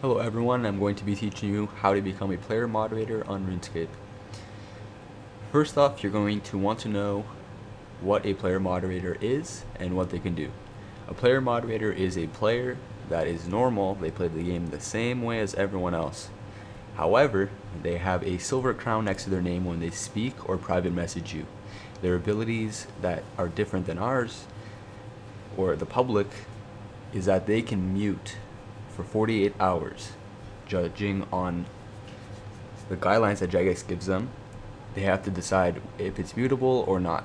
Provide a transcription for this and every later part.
Hello everyone, I'm going to be teaching you how to become a player moderator on RuneScape. First off, you're going to want to know what a player moderator is and what they can do. A player moderator is a player that is normal, they play the game the same way as everyone else. However, they have a silver crown next to their name when they speak or private message you. Their abilities that are different than ours, or the public, is that they can mute for 48 hours, judging on the guidelines that Jagex gives them. They have to decide if it's mutable or not.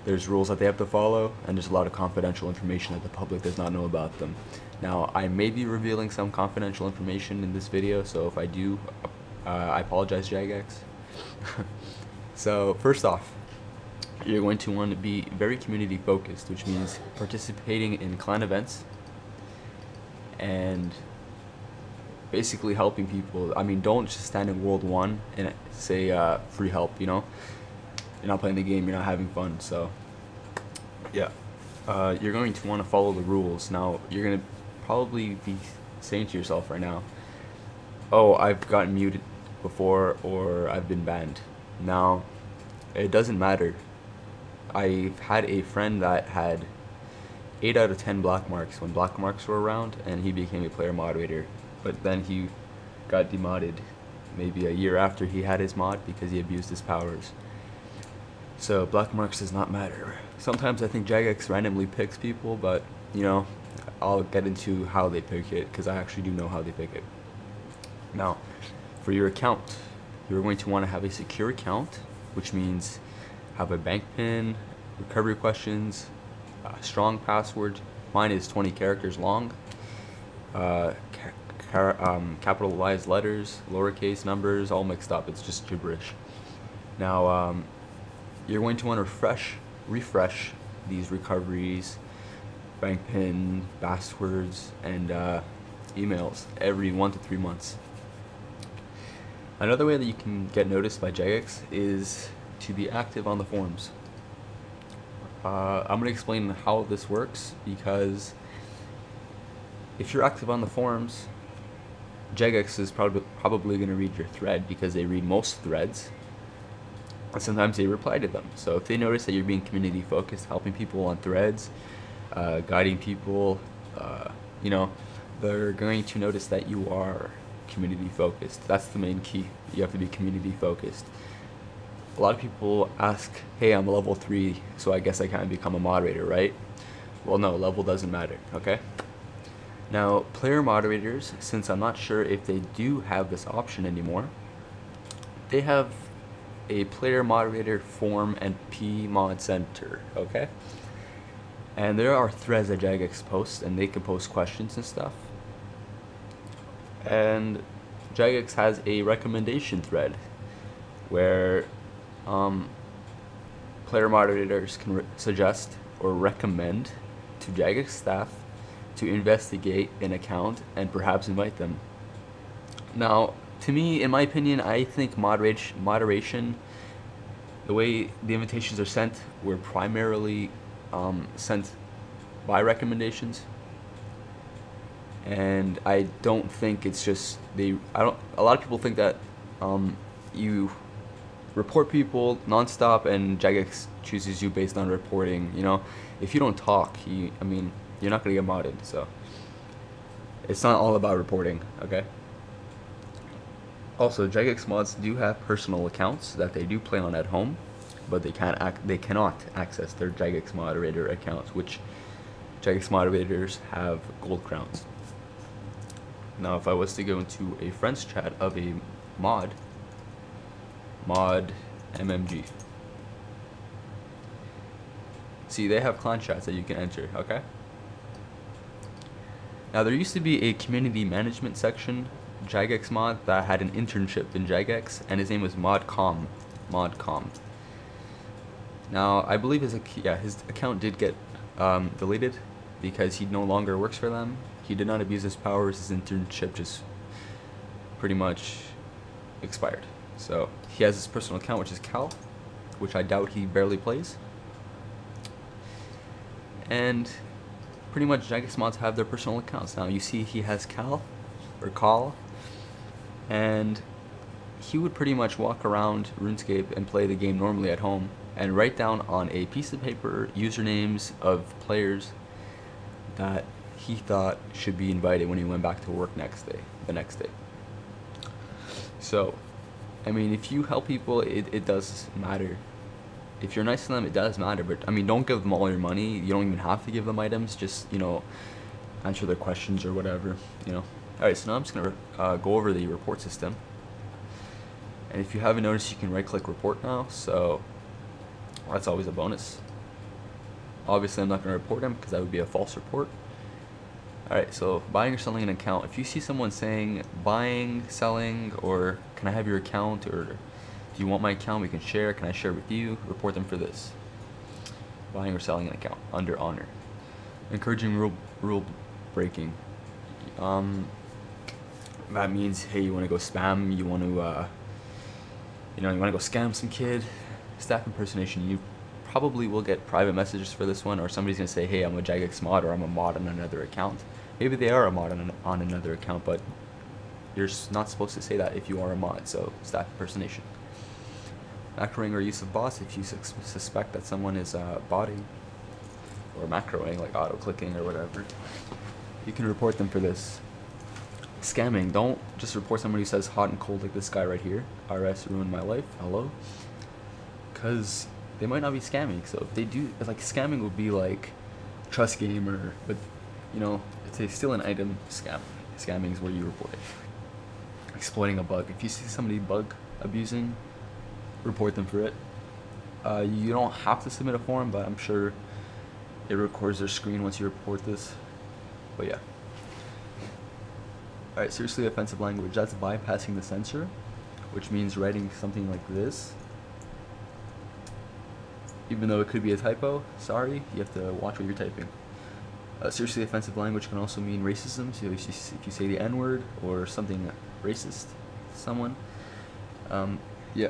There's rules that they have to follow, and there's a lot of confidential information that the public does not know about them. Now, I may be revealing some confidential information in this video, so if I do, I apologize, Jagex. So, first off, you're going to want to be very community focused, which means participating in clan events and basically helping people. I mean, don't just stand in World 1 and say free help, you know? You're not playing the game, you're not having fun, so yeah. You're going to want to follow the rules. Now, you're going to probably be saying to yourself right now, oh, I've gotten muted before, or I've been banned. Now, it doesn't matter. I've had a friend that had 8 out of 10 black marks when black marks were around, and he became a player moderator. But then he got demodded maybe a year after he had his mod because he abused his powers. So black marks does not matter. Sometimes I think Jagex randomly picks people, but you know, I'll get into how they pick it because I actually do know how they pick it. Now, for your account, you're going to want to have a secure account, which means have a bank pin, recovery questions, strong password. Mine is 20 characters long. Capitalized letters, lowercase numbers, all mixed up. It's just gibberish. Now, you're going to want to refresh these recoveries, bank pin, passwords, and emails every 1 to 3 months. Another way that you can get noticed by Jagex is to be active on the forums. I'm going to explain how this works, because if you're active on the forums, Jagex is probably going to read your thread, because they read most threads, and sometimes they reply to them. So if they notice that you're being community focused, helping people on threads, guiding people, you know, they're going to notice that you are community focused. That's the main key. You have to be community focused. A lot of people ask, hey, I'm a level 3, so I guess I can't become a moderator, right? Well, no, level doesn't matter, okay? Now, player moderators, since I'm not sure if they do have this option anymore, they have a player moderator form and PMod center, okay? And there are threads that Jagex posts, and they can post questions and stuff. And Jagex has a recommendation thread where player moderators can suggest or recommend to Jagex staff to investigate an account and perhaps invite them. Now, to me, in my opinion, I think moderation, the way the invitations are sent, were primarily sent by recommendations, and I don't think it's just a lot of people think that you report people nonstop and Jagex chooses you based on reporting. You know, if you don't talk, I mean, you're not gonna get modded. So it's not all about reporting, okay? Also, Jagex mods do have personal accounts that they do play on at home, but they cannot access their Jagex moderator accounts, which Jagex moderators have gold crowns. Now, if I was to go into a friends chat of a mod MMG, see, they have clan chats that you can enter, okay? Now, there used to be a community management section Jagex mod that had an internship in Jagex, and his name was Modcom. Now, I believe his account did get deleted because he no longer works for them. He did not abuse his powers. His internship just pretty much expired. So he has his personal account, which is Cal, which I doubt he barely plays. And pretty much Jagex mods have their personal accounts. Now you see he has Cal, or Call, and he would pretty much walk around RuneScape and play the game normally at home and write down on a piece of paper usernames of players that he thought should be invited when he went back to work the next day. So, I mean, if you help people, it does matter. If you're nice to them, it does matter. But I mean, don't give them all your money. You don't even have to give them items. Just, you know, answer their questions or whatever, you know. Alright, so now I'm just going to go over the report system. And if you haven't noticed, you can right click report now, so that's always a bonus. Obviously I'm not going to report them because that would be a false report. Alright, so buying or selling an account. If you see someone saying buying, selling, or can I have your account, or do you want my account, we can share, can I share with you, report them for this. Buying or selling an account under honor. Encouraging rule breaking. That means, hey, you want to go spam, you want to you want to go scam some kid. Staff impersonation. You probably will get private messages for this one, or somebody's gonna say, hey, I'm a Jagex mod, or I'm a mod on another account. Maybe they are a mod on another account, but you're not supposed to say that if you are a mod. So staff impersonation. Macroing or use of bots. If you suspect that someone is botting or macroing, like auto clicking or whatever, you can report them for this. Scamming. Don't just report somebody who says hot and cold like this guy right here. RS ruined my life. Hello. Because they might not be scamming. So if they do, like, scamming would be like trust game, or, but you know, it's still an item scam. Scamming is where you report it. Exploiting a bug. If you see somebody bug abusing, report them for it. You don't have to submit a form, but I'm sure it records their screen once you report this. But yeah. Alright, seriously offensive language. That's bypassing the censor, which means writing something like this. Even though it could be a typo, sorry, you have to watch what you're typing. Seriously offensive language can also mean racism. So if you say the N-word or something racist to someone. Yeah.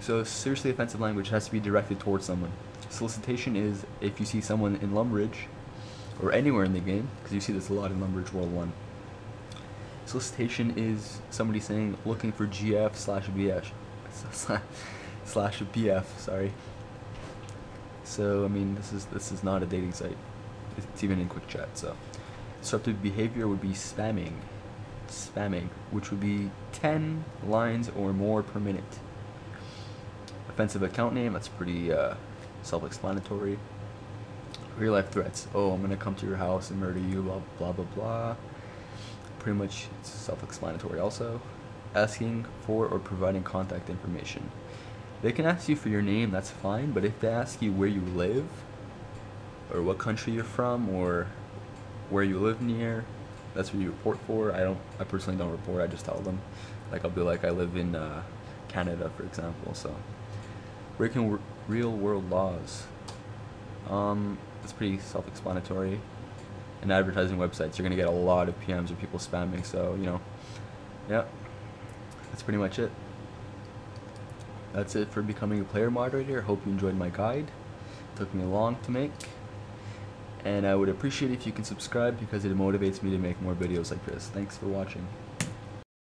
So seriously offensive language has to be directed towards someone. Solicitation is if you see someone in Lumbridge, or anywhere in the game, because you see this a lot in Lumbridge World 1. Solicitation is somebody saying looking for GF/BF slash BF, sorry. So I mean, this is not a dating site. It's even in quick chat. So disruptive behavior would be spamming, which would be 10 lines or more per minute. Offensive account name, that's pretty self-explanatory. Real life threats. Oh, I'm gonna come to your house and murder you, blah blah blah blah. Pretty much it's self-explanatory also. Asking for or providing contact information. They can ask you for your name, that's fine, but if they ask you where you live, or what country you're from, or where you live near, that's what you report for. I personally don't report, I just tell them. Like, I'll be like, I live in Canada, for example. So breaking real world laws. It's pretty self-explanatory. And advertising websites, you're gonna get a lot of PMs of people spamming, so you know, yeah, that's pretty much it. That's it for becoming a player moderator. Hope you enjoyed my guide. It took me long to make, and I would appreciate if you can subscribe because it motivates me to make more videos like this. Thanks for watching.